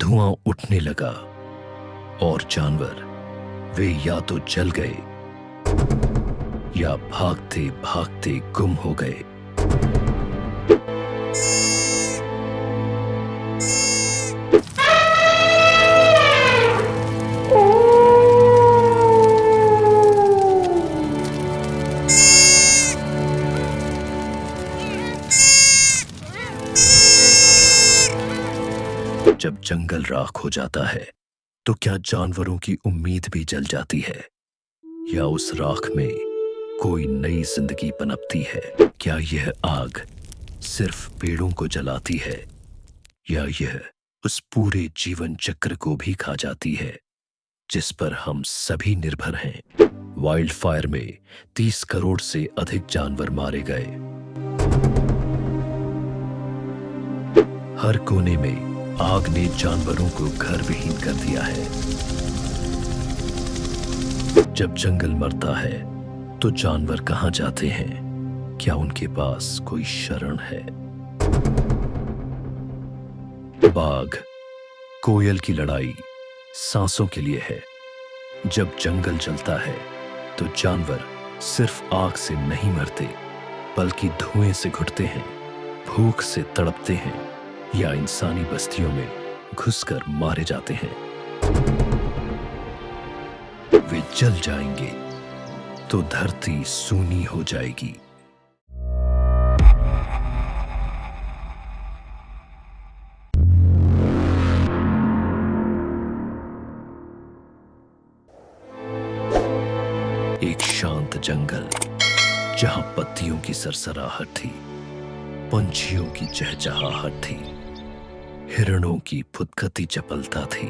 धुआं उठने लगा और जानवर वे या तो जल गए या भागते भागते गुम हो गए। जब जंगल राख हो जाता है तो क्या जानवरों की उम्मीद भी जल जाती है, या उस राख में कोई नई जिंदगी पनपती है? क्या यह आग सिर्फ पेड़ों को जलाती है, या यह उस पूरे जीवन चक्र को भी खा जाती है जिस पर हम सभी निर्भर हैं? वाइल्ड फायर में 30 करोड़ से अधिक जानवर मारे गए। हर कोने में आग ने जानवरों को घर विहीन कर दिया है। जब जंगल मरता है तो जानवर कहां जाते हैं? क्या उनके पास कोई शरण है? बाघ कोयल की लड़ाई सांसों के लिए है। जब जंगल जलता है तो जानवर सिर्फ आग से नहीं मरते, बल्कि धुएं से घुटते हैं, भूख से तड़पते हैं, या इंसानी बस्तियों में घुसकर मारे जाते हैं। वे जल जाएंगे तो धरती सूनी हो जाएगी। एक शांत जंगल जहां पत्तियों की सरसराहट थी, पंछियों की चहचहाहट थी, हिरणों की फुदकती चपलता थी।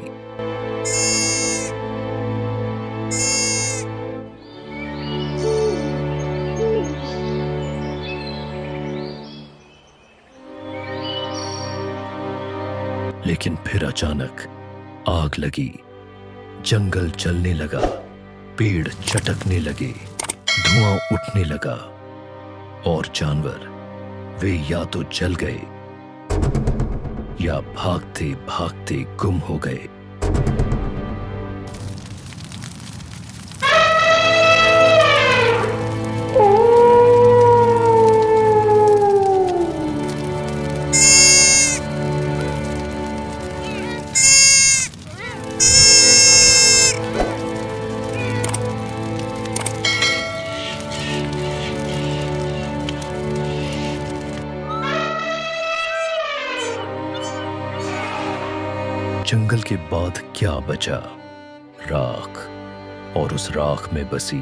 लेकिन फिर अचानक आग लगी, जंगल जलने लगा, पेड़ चटकने लगे, धुआं उठने लगा और जानवर वे या तो जल गए या भागते भागते गुम हो गए। जंगल के बाद क्या बचा? राख, और उस राख में बसी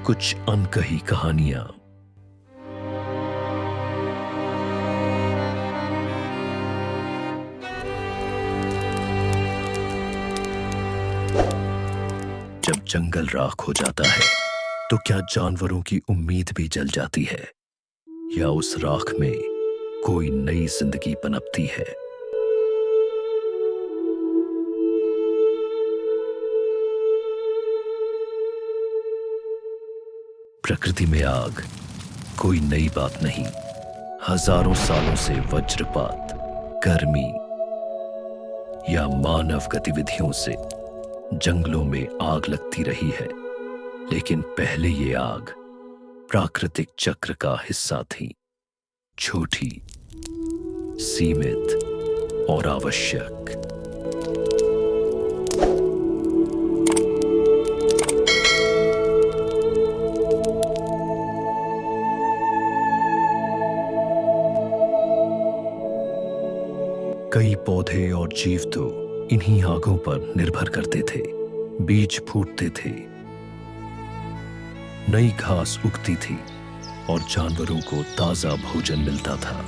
कुछ अनकही कहानियां। जब जंगल राख हो जाता है तो क्या जानवरों की उम्मीद भी जल जाती है, या उस राख में कोई नई जिंदगी पनपती है? प्रकृति में आग कोई नई बात नहीं। हजारों सालों से वज्रपात, गर्मी या मानव गतिविधियों से जंगलों में आग लगती रही है, लेकिन पहले ये आग प्राकृतिक चक्र का हिस्सा थी, छोटी, सीमित और आवश्यक। कई पौधे और जीव तो इन्हीं आगों पर निर्भर करते थे। बीज फूटते थे, नई घास उगती थी और जानवरों को ताजा भोजन मिलता था।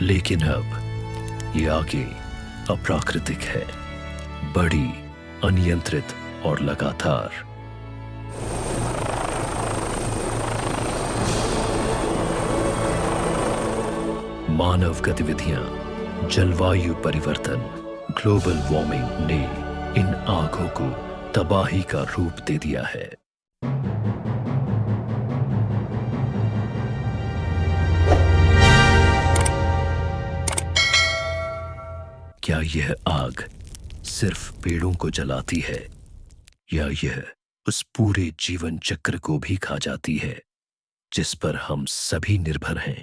लेकिन अब ये आगे अप्राकृतिक है, बड़ी, अनियंत्रित और लगातार मानव गतिविधियां, जलवायु परिवर्तन, ग्लोबल वार्मिंग ने इन आगों को तबाही का रूप दे दिया है। क्या यह आग सिर्फ पेड़ों को जलाती है या यह उस पूरे जीवन चक्र को भी खा जाती है जिस पर हम सभी निर्भर हैं?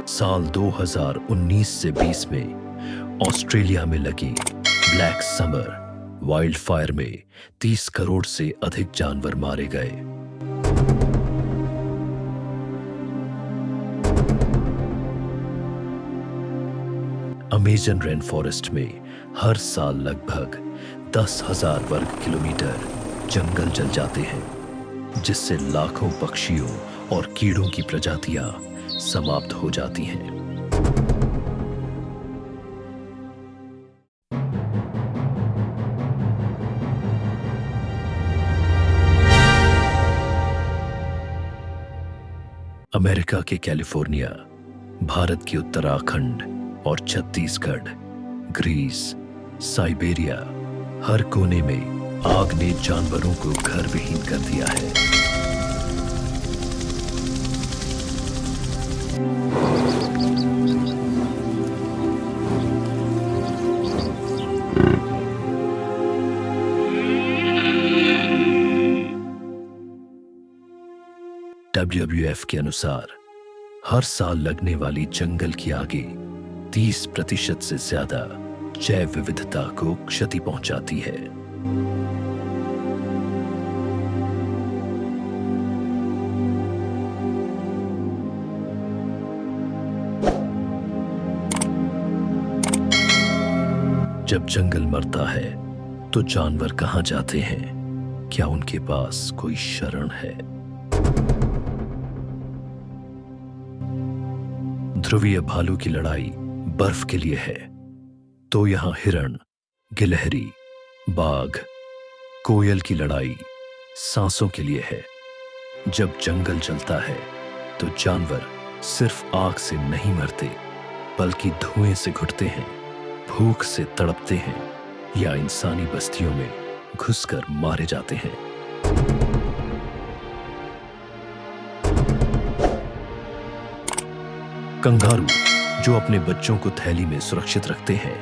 साल 2019 से 20 में ऑस्ट्रेलिया में लगी ब्लैक समर वाइल्ड फायर में 30 करोड़ से अधिक जानवर मारे गए। अमेजन रेन फॉरेस्ट में हर साल लगभग 10,000 वर्ग किलोमीटर जंगल जल जाते हैं, जिससे लाखों पक्षियों और कीड़ों की प्रजातियां समाप्त हो जाती हैं। अमेरिका के कैलिफोर्निया, भारत के उत्तराखंड और छत्तीसगढ़, ग्रीस, साइबेरिया, हर कोने में आग ने जानवरों को घर विहीन कर दिया है। WWF के अनुसार हर साल लगने वाली जंगल की आगे 30% से ज्यादा जैव विविधता को क्षति पहुंचाती है। जब जंगल मरता है तो जानवर कहां जाते हैं? क्या उनके पास कोई शरण है? ध्रुवीय भालू की लड़ाई बर्फ के लिए है, तो यहां हिरण, गिलहरी, बाघ, कोयल की लड़ाई सांसों के लिए है। जब जंगल जलता है तो जानवर सिर्फ आग से नहीं मरते, बल्कि धुएं से घुटते हैं, भूख से तड़पते हैं या इंसानी बस्तियों में घुसकर मारे जाते हैं। कंगारू, जो अपने बच्चों को थैली में सुरक्षित रखते हैं,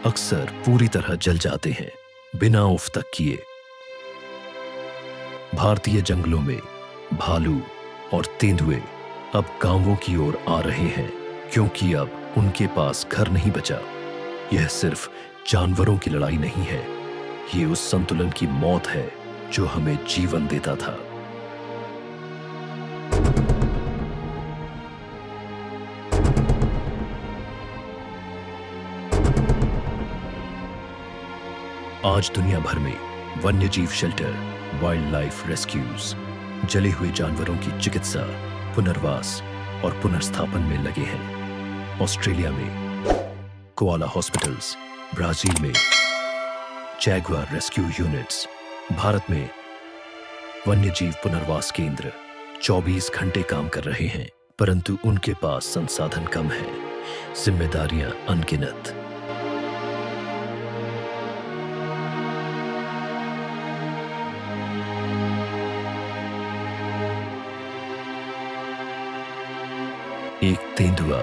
अक्सर पूरी तरह जल जाते हैं बिना उफ तक किए। भारतीय जंगलों में भालू और तेंदुए अब गांवों की ओर आ रहे हैं, क्योंकि अब उनके पास घर नहीं बचा। यह सिर्फ जानवरों की लड़ाई नहीं है, ये उस संतुलन की मौत है जो हमें जीवन देता था। आज दुनिया भर में वन्यजीव शेल्टर, वाइल्ड लाइफ रेस्क्यूज, जले हुए जानवरों की चिकित्सा, पुनर्वास और पुनर्स्थापन में लगे हैं। ऑस्ट्रेलिया में कोआला हॉस्पिटल्स, ब्राजील में जैगुआर रेस्क्यू यूनिट्स, भारत में वन्यजीव पुनर्वास केंद्र 24 घंटे काम कर रहे हैं, परंतु उनके पास संसाधन कम है, जिम्मेदारियां अनगिनत। एक तेंदुआ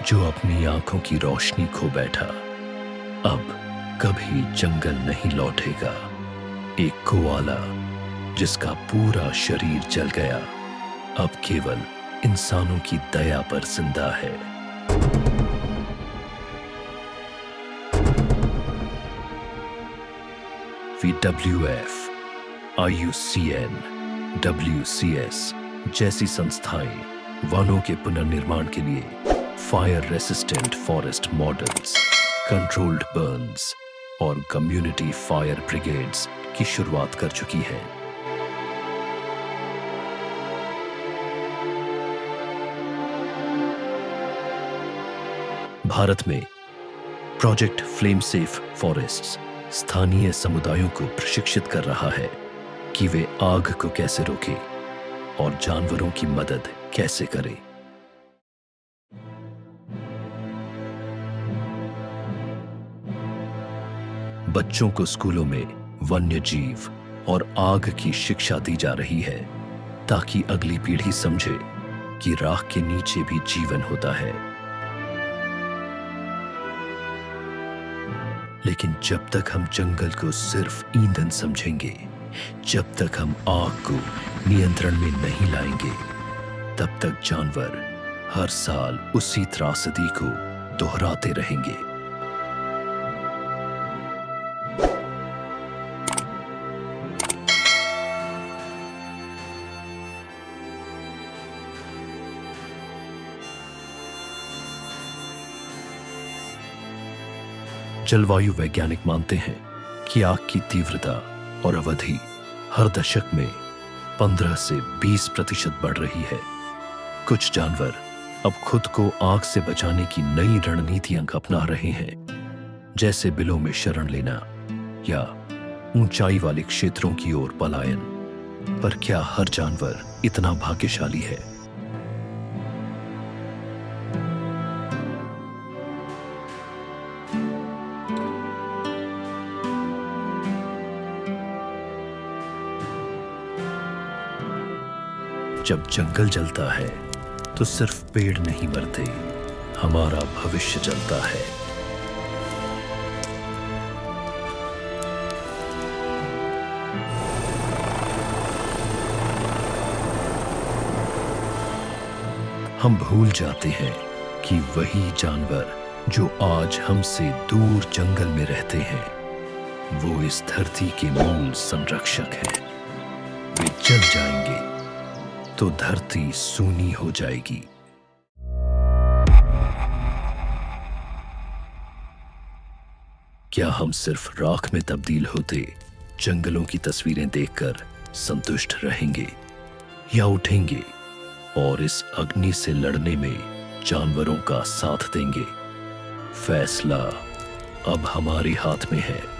जो अपनी आंखों की रोशनी खो बैठा, अब कभी जंगल नहीं लौटेगा। एक कोआला जिसका पूरा शरीर जल गया, अब केवल इंसानों की दया पर जिंदा है। WWF, IUCN, WCS जैसी संस्थाएं वनों के पुनर्निर्माण के लिए fire resistant forest models, controlled Burns और कम्युनिटी फायर ब्रिगेड्स की शुरुआत कर चुकी है। भारत में प्रोजेक्ट फ्लेम सेफ फॉरेस्ट्स स्थानीय समुदायों को प्रशिक्षित कर रहा है कि वे आग को कैसे रोकें और जानवरों की मदद कैसे करें। बच्चों को स्कूलों में वन्य जीव और आग की शिक्षा दी जा रही है ताकि अगली पीढ़ी समझे कि राख के नीचे भी जीवन होता है। लेकिन जब तक हम जंगल को सिर्फ ईंधन समझेंगे, जब तक हम आग को नियंत्रण में नहीं लाएंगे, तब तक जानवर हर साल उसी त्रासदी को दोहराते रहेंगे। जलवायु वैज्ञानिक मानते हैं कि आग की तीव्रता और अवधि हर दशक में 15 से 20% बढ़ रही है। कुछ जानवर अब खुद को आग से बचाने की नई रणनीतियां अपना रहे हैं, जैसे बिलों में शरण लेना या ऊंचाई वाले क्षेत्रों की ओर पलायन। पर क्या हर जानवर इतना भाग्यशाली है? जब जंगल जलता है तो सिर्फ पेड़ नहीं मरते, हमारा भविष्य जलता है। हम भूल जाते हैं कि वही जानवर जो आज हमसे दूर जंगल में रहते हैं, वो इस धरती के मूल संरक्षक हैं। वे जल जाएंगे तो धरती सूनी हो जाएगी। क्या हम सिर्फ राख में तब्दील होते जंगलों की तस्वीरें देखकर संतुष्ट रहेंगे, या उठेंगे और इस अग्नि से लड़ने में जानवरों का साथ देंगे? फैसला अब हमारे हाथ में है।